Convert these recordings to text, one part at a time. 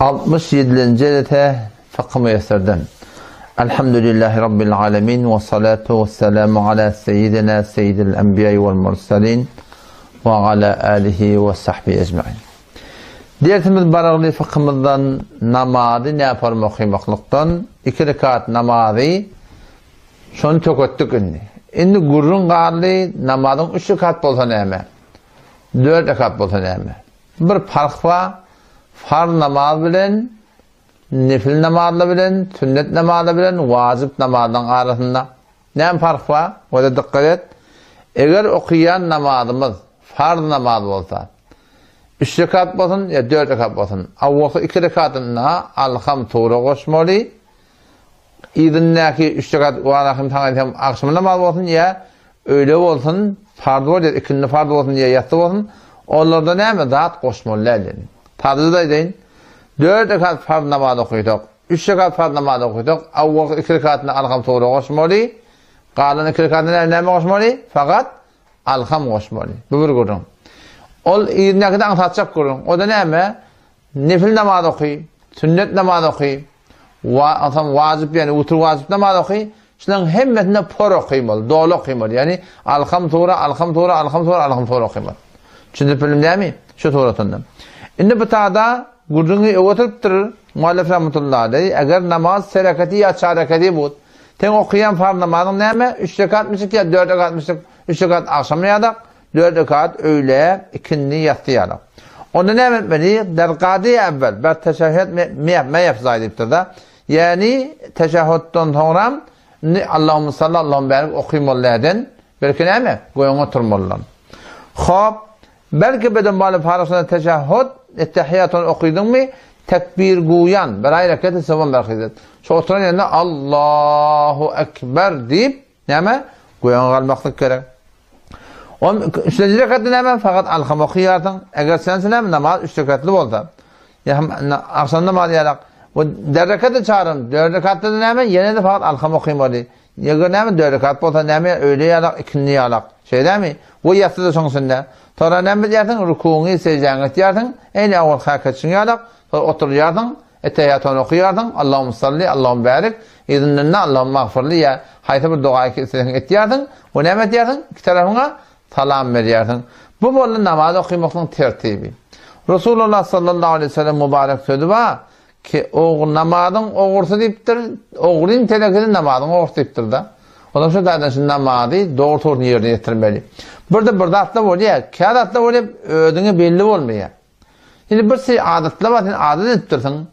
67. Cedete Fıkh Müyesser'den. Elhamdülillahi Rabbil alemin ve salatu ve selamu ala seyyidina seyyidil enbiya vel mursalin ve ala alihi ve sahbihi ecmain. Dersimiz baragli fıkhımızdan namazı ne yapalım okuymaklıktan 2 rekat namazı şunu çok öttük indi. Indi gurrun garli namazın 3 rekat bolsa neyme 4 rekat bolsa neyme bir fark var. Farz namaz bilen, nefil namazla bilen, sünnet namazla bilen, vacip namazdan arasında ne fark var? O da dikkat et. Eğer okuyan namazımız farz namaz olsa 3 rekat olsun ya 4 rekat olsun. Avvası 2 rekatına alham tuğra koşmalı. İdinleki 3 rekat o alham tanıyım akşam namaz olsun ya öyle olsun. Farz olsun, ikindi farz olsun ya yatsı olsun. Onlarda ne mi? Zat koşmalı. Tadı da deyin. 4 rekat farz namaz okuyorduk. 3 rekat farz namaz okuyorduk. Avval 2 rekatına alham tuğra koşmalı. Kalan 2 rekatına ne koşmalı? Fakat alham koşmalı. Bu bir kurun. Ol ne kadar anlatacak kurun. O da ne mi? Nefil namaz okuy, sünnet namaz okuy, vacip yani utur vacip namaz okuy. Şunun hemmetine por okuymalı, doğru okuymalı. Yani alham tuğra, alham tuğra, alham tuğra, alham tuğra okuymalı. Çünkü bilim değil mi? Şu tuğratından. Şimdi bu ta'da gurrunu oturttur muallif rahmetullahi aleyhi. Eğer namaz serekati ya çarekati bu. Ten okuyan farz namazın neyme? 3 rekat mısık ya 4 rekat mısık? 3 rekat akşam yadak, 4 rekat öğle, ikindi yatsı yadak. Onu ne etmeli? Derkadi evvel. Ben teşehhüd me yapsaydıptır da. Yani teşehhüdden sonra Allahümme salli Allahümme barik okuymalılardan. Belki ne mi? Koyun oturmalılar. Hop. Belki beden muallif arasında teşehhüd ettehiyyatını okuydun mu? Tekbir guyan. Bir hareketi sevan berkidet. Şu oturan yerine Allahu Ekber deyip neyme? Koyun kalmaklık gerek. 3. rekatlı neyme? Fakat alham okuyardın. Eğer sensin neyme? Namaz 3 rekatlı oldu. Akşam namazı yarak. 4 rekatlı çağırın. 4 rekatlı neyme? Yine de fakat alham okuymalı. Eğer neyme? 4 rekatlı olsa neyme? Öyle yarak, ikindi yarak. Şey değil mi? Bu yatsı da sonuçunda. Sonra ne yapardın? Rükûnu, secdeni etiyordun. En evvel hakikatini yarak. Sonra oturuyordun. Ettehiyyatını okuyordun. Allahümme salli, Allahümme barik. İzinlerine Allahümme mağfirli ya. Hayta bir duayı etiyordun. Bu ne etiyordun? İki tarafına salam veriyordun. Bu böyle namaz okumakın tertibi. Resulullah sallallahu aleyhi ve sellem mübarek sözü var ki namazın oğursu deyiptir. Oğurun telekinin namazın oğursu deyiptir da. O da şu kardeşin namazı doğru torunu yerine getirmeli. Burada atla oluyor. Kâr atla oluyor, ödüğü belli olmuyor. Şimdi bir şey adatla var, adet ettirsin.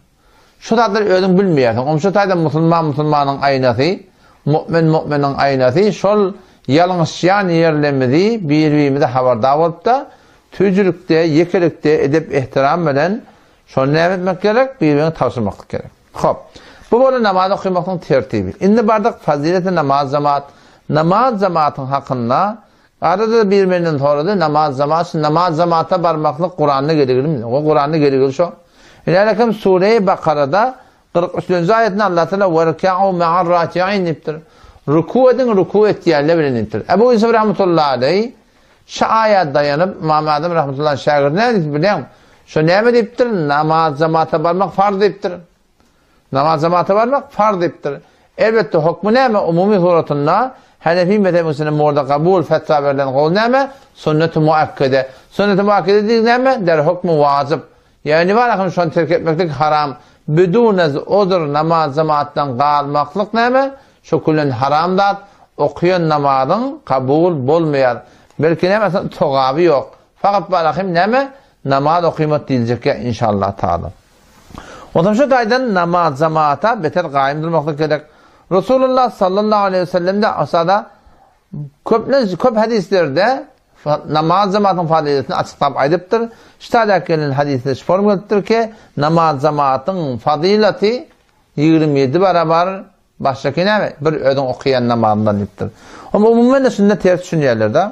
Şu tatları ödün bilmiyorsun. Şu tayda Müslümanın aynası, müminin aynası, şol yanlışyan yerlemedi, birbirimize haberdar olup da, tücülükte, yekilikte edip ihtiram eden, şol ne etmek gerek? Birbirini tavsiyemek gerek. Hop. Bu böyle namaz okumakın tertibi. İndi bardak fazileti namaz cemaat. Namaz cemaatın hakkında arada birbirinden soradı namaz cemaata barmaklık Kur'an'ı geri mi? O Kur'an'ı geri şu. İlahi Sure-i Bakara'da 43. ayetinde Allah Teala ve rükû ma'ar râki'in diptir. Rükû edin, rükû ettiğiyle biliniptir. Ebu Yusuf rahmetullahi aleyhi şu ayet dayanıp İmam Adem rahmetullahi şagirine ne biliyor musun? Şu ne mi diptir? Namaz cemaata barmak farz diptir. Namaz cemaate varmak farz diptir. Elbette hükmü neyme? Umumi suratında Hanefi mezhebinin orada kabul fetva verilen kol neyme? Sünnet-i muakkede. Sünnet-i muakkede değil neyme? Der hükmü vacip. Yani var akım şu an terk etmeklik haram. Büdûnez odur namaz cemaatten kalmaklık neyme? Şu kulün haramdat. Okuyan namazın kabul bulmuyor. Belki neyme? Togabi yok. Fakat var akım neyme? Namaz okuymak diyecek ya inşallah ta'ala. O zaman şu kaydan namaz cemaata beter kaim durmaklık gerek. Resulullah sallallahu aleyhi ve sellem'de asada köp hadislerde namaz cemaatın faziletini açıklayıp aydıptır. İşte hadisinde şu formülüdür ki namaz cemaatın fazileti 27 beraber baştaki ne? Bir ödün okuyan namazından diptir. Ama umumuyla sünnet ters düşünüyorlar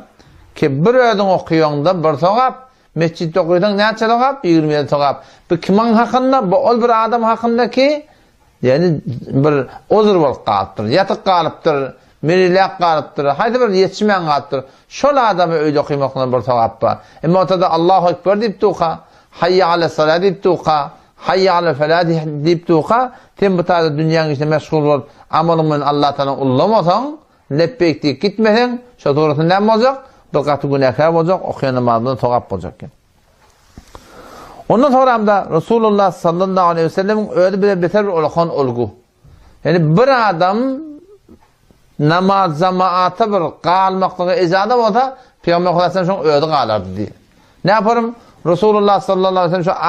ki bir ödün okuyan bir sokap mescitte okuydan ne açalım? 27 sokap. Bu kimin hakkında? Bu ol bir adam hakkındaki yani bir ozur bolup kalıptır, yatık kalıptır, mirilek kalıptır, haydi bir yetişmeyen kalıptır. Şol adamı öyle okuymakla bir sokap var. Ama ortada Allahu Ekber deyip tuqa, hayya ala salat deyip tuqa, hayya alel felah deyip tuqa, sen bu tarzda dünyanın içinde meşgul ol, amalın Allah'tan ullamasan, lebbeyk deyip gitmesen, şu tuğratın ne olacak? Bir katı günahkar olacak, okuyan namazını toğap olacak. Ondan sonra da Resulullah sallallahu aleyhi ve sellem'in öyle bir beter olan olgu. Yani bir adam namaz cemaata bir qalmaqlığı icada olsa, Peygamber Aleyhisselam şunu öyle qalardı diye. Ne yaparım? Resulullah sallallahu aleyhi ve sellem şu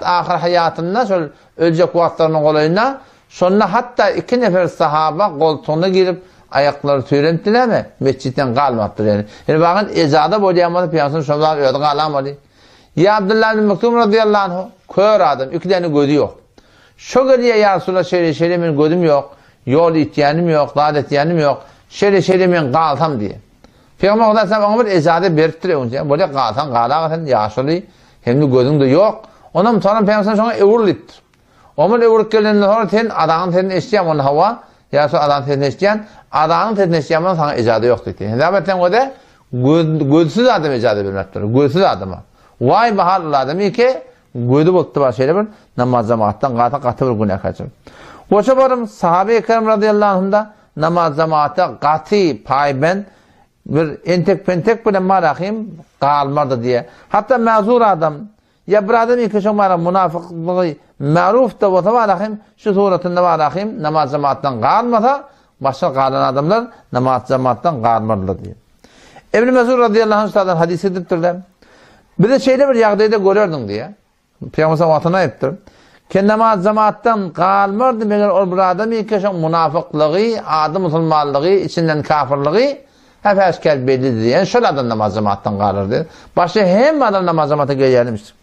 ahir hayatında şöyle ölecek vaktlarının kolayına, sonra hatta 2 nefer sahaba koltuğuna girip ayakları tüyrendiler mi? Mescitten qalmaktır yani. Yani bakın icada boyayamadı, Peygamber şunlar öyle qalamadı. Ya Abdullah bin Mektum radıyallahu anh, kör adam, 2 tane gözü yok. Şu geriye ya Resulullah şöyle benim gözüm yok, yol ityanım yok, davet ityanım yok, şöyle ben qaltam diye. Peygamber Aleyhisselam ona bir icade beriptir önce. Böyle qalatan yaşlı, hem de gözüm de yok. Ondan sonra Peygamber sonra evurliptir. Onun evurlip geldiğinde sonra sen adamın tedini eşeceğim onu hava, ya Resulullah adamın tedini eşeceğim, adamın tedini eşeceğim ona sana icade yok dedi. Zaten o da gözsüz adam icade vermektir, gözsüz adama. Vay baharlı adamı ki gözü boktu var şeyle bir namaz cemaattan katı bir günah kaçır. Boşa varım sahabe-i kerem radıyallahu anh'da namaz cemaata katı payben bir entek pentek bile marakim qalmardı diye. Hatta mazur adam ya bir adam iki şu mara münafıklığı maruf da olsa marakim şu suratında marakim namaz cemaattan qalmasa başka qalan adamlar namaz cemaattan qalmardı diye. İbn Mesud radıyallahu anh'dan hadis ediptirler. Bir de şeyde bir yağdayda görürdün diye. Peygamber vatana yaptır. Ki namaz cemaattan qalmardı meğer o bir adam iki şu münafıklığı, adı musulmanlığı, içinden kafirliği hep eşkel belli diye. Yani şöyle adam namaz cemaattan qalırdı. Başka hem adam namaz cemaata gelmiştir.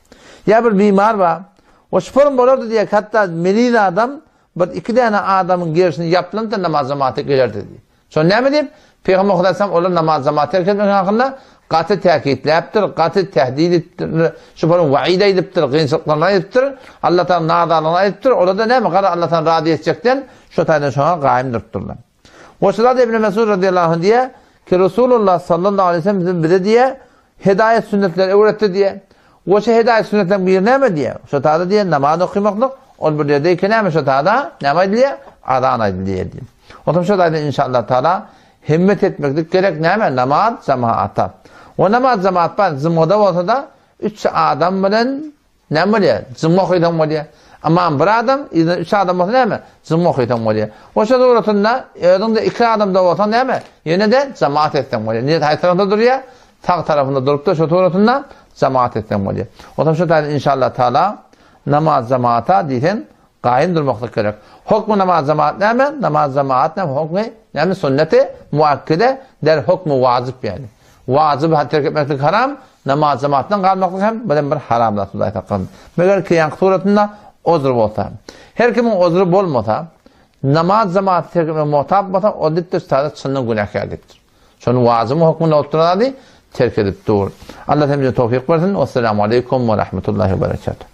Ya bir bimar var. O şüpherim olurdu diye hatta meriz adam bir 2 tane adamın gerisini yapılan da namaz cemaata gelirdi diye. Sonra ne mi diyeyim? Peygamber Aleyhisselam olur namaz cemaata terk etmek hakkında katı tekitleyiptir, katı tehdit ettir, şüpherim vaid ediptir, kıyınçlıklarına ediptir, Allah'tan nadalına ediptir. Orada ne mi kadar Allah'tan razı edecekten şu tane sonra kaim durturlar. O sırada İbn Mesud radıyallahu anh diye ki Resulullah sallallahu aleyhi ve sellem bize diye hidayet sünnetleri öğretti diye. O şey hidayet sünnetlerinin bir ne mi diye? Şu taada diye namaz okumaklık, o bir de ki ne mi şu taada? Ne mi diye? Adana diye. O zaman şu taada inşallah Teala himmet etmeklik gerek ne mi? Namaz cemaata. O namaz cemaat var. Zımmoda olsa da 3 adam bilen ne mi diye? Zımmo okuytan mı diye? Ama bir adam, 3 adam olsa ne mi? Zımmo okuytan mı diye? O şey doğrultusunda, önünde 2 adam da olsa ne mi? Yine de cemaat etsen mı diye? Niye hay tarafında duruyor? Sağ tarafında durup da şu doğrultusunda cemaat etsen mı diye? O zaman şu tarzda inşallah Teala namaz cemaata diyen kaim durmaklık gerek. Hukmu namaz cemaat ne mi? Namaz cemaat ne mi? Hukmu ne mi? Sünneti muakkide der hukmu vacip yani. Vacip terk etmeklik haram, namaz cemaattan qalmaklık hem bilen bir haramda Allah'a takım. Meğer ki yan suretinde ozur olsa. Her kimin ozuru bolmasa, namaz cemaat terk etmek muhtab olsa, o dittir sadece çınlı günahkarlıktır. Şunun vacibı hukmunda oturuladı, terk edip dur. Allah hemce tevfik versin. Vesselamu aleyküm ve rahmetullahi ve berekatuhu.